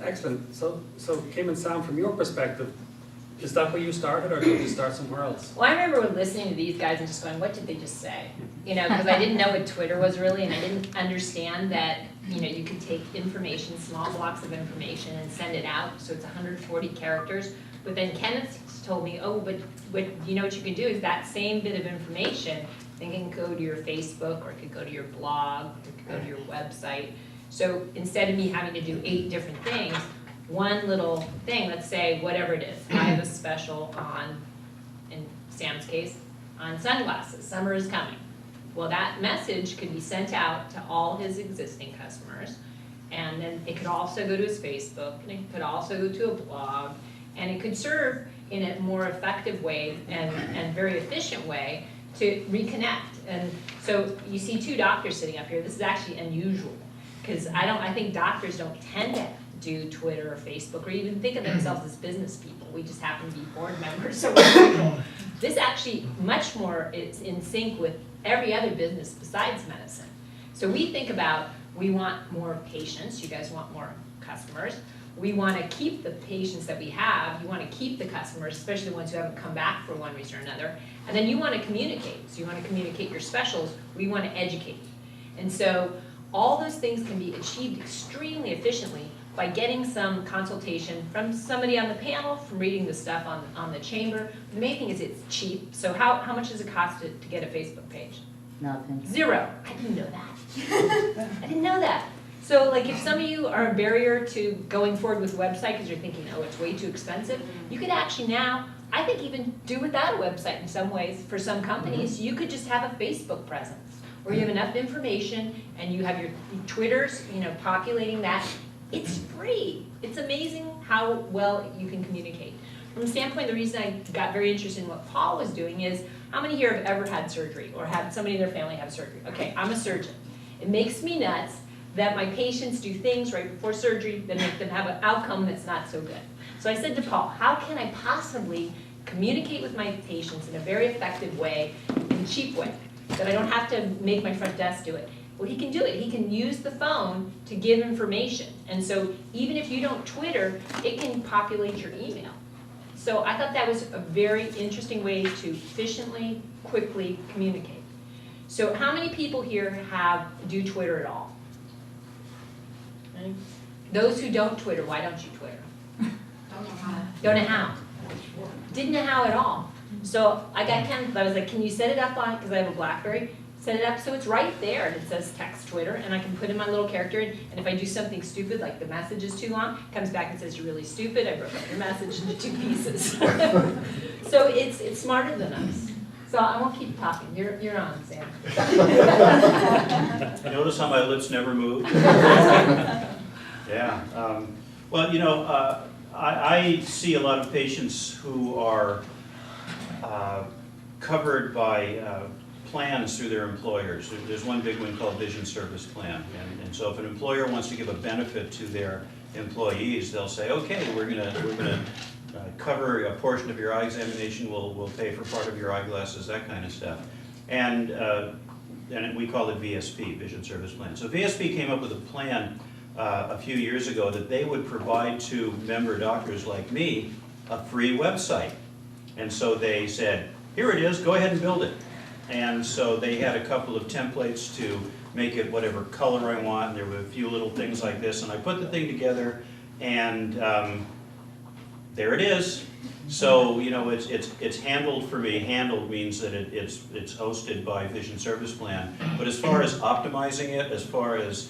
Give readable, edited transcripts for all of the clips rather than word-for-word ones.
excellent. So Kim and Sam, from your perspective, is that where you started, or did you start somewhere else? Well, I remember listening to these guys and just going, what did they just say? You know, because I didn't know what Twitter was really, and I didn't understand that, you know, you could take information, small blocks of information, and send it out, so it's 140 characters. But then Kenneth told me, oh, but you know what you can do is that same bit of information, then can go to your Facebook, or it could go to your blog, or it could go to your website. So instead of me having to do 8 different things, one little thing, let's say whatever it is, I have a special on, in Sam's case, on sunglasses, summer is coming. Well, that message could be sent out to all his existing customers, and then it could also go to his Facebook, and it could also go to a blog, and it could serve in a more effective way and very efficient way to reconnect. And so you see 2 doctors sitting up here. This is actually unusual, because I think doctors don't tend to do Twitter or Facebook or even think of themselves as business people. We just happen to be board members, so we're people. This actually much more is in sync with every other business besides medicine. So we think about, we want more patients, you guys want more customers. We want to keep the patients that we have, you want to keep the customers, especially the ones who haven't come back for one reason or another. And then you want to communicate, so you want to communicate your specials, we want to educate. And so all those things can be achieved extremely efficiently by getting some consultation from somebody on the panel, from reading the stuff on the chamber. The main thing is it's cheap. So how much does it cost to get a Facebook page? Nothing. 0. I didn't know that. I didn't know that. So like if some of you are a barrier to going forward with a website because you're thinking, oh, it's way too expensive, you could actually now, I think even do without a website in some ways. For some companies, you could just have a Facebook presence where you have enough information and you have your Twitters, you know, populating that. It's free. It's amazing how well you can communicate. From the standpoint, the reason I got very interested in what Paul was doing is, how many here have ever had surgery or had somebody in their family have surgery? Okay, I'm a surgeon. It makes me nuts that my patients do things right before surgery that make them have an outcome that's not so good. So I said to Paul, how can I possibly communicate with my patients in a very effective way, in a cheap way, that I don't have to make my front desk do it? Well, he can do it. He can use the phone to give information. And so even if you don't Twitter, it can populate your email. So I thought that was a very interesting way to efficiently, quickly communicate. So how many people here do Twitter at all? Okay. Those who don't Twitter, why don't you Twitter? Don't know how. Didn't know how at all. So I was like, can you set it up on, because I have a BlackBerry, set it up so it's right there and it says text Twitter, and I can put in my little character in, and if I do something stupid, like the message is too long, it comes back and says, you're really stupid, I broke up your message into 2 pieces. So it's smarter than us. So I won't keep talking. You're on, Sam. Notice how my lips never move? Yeah. Well, you know, I see a lot of patients who are covered by plans through their employers. There's one big one called Vision Service Plan. And so if an employer wants to give a benefit to their employees, they'll say, okay, we're gonna cover a portion of your eye examination, we'll pay for part of your eyeglasses, that kind of stuff. And we call it VSP, Vision Service Plan. So VSP came up with a plan a few years ago that they would provide to member doctors like me a free website. And so they said, here it is, go ahead and build it. And so they had a couple of templates to make it whatever color I want, and there were a few little things like this, and I put the thing together, and there it is. So, you know, it's handled for me. Handled means that it's hosted by Vision Service Plan. But as far as optimizing it, as far as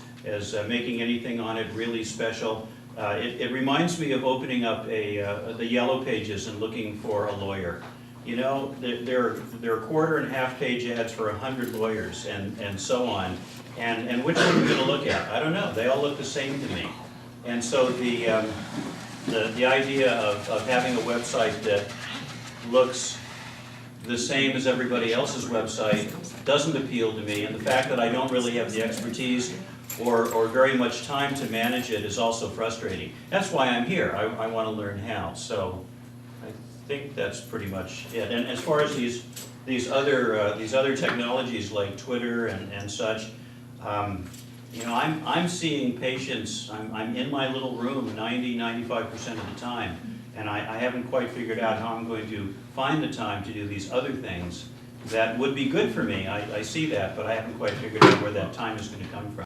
making anything on it really special, it reminds me of opening up the Yellow Pages and looking for a lawyer. You know, there are quarter and half page ads for 100 lawyers and so on. And which one are we going to look at? I don't know. They all look the same to me. And so the idea of having a website that looks the same as everybody else's website doesn't appeal to me. And the fact that I don't really have the expertise or very much time to manage it is also frustrating. That's why I'm here. I want to learn how. So I think that's pretty much it. And as far as these other technologies like Twitter and such, You know, I'm seeing patients, I'm in my little room 95% of the time, and I haven't quite figured out how I'm going to find the time to do these other things that would be good for me. I see that, but I haven't quite figured out where that time is going to come from.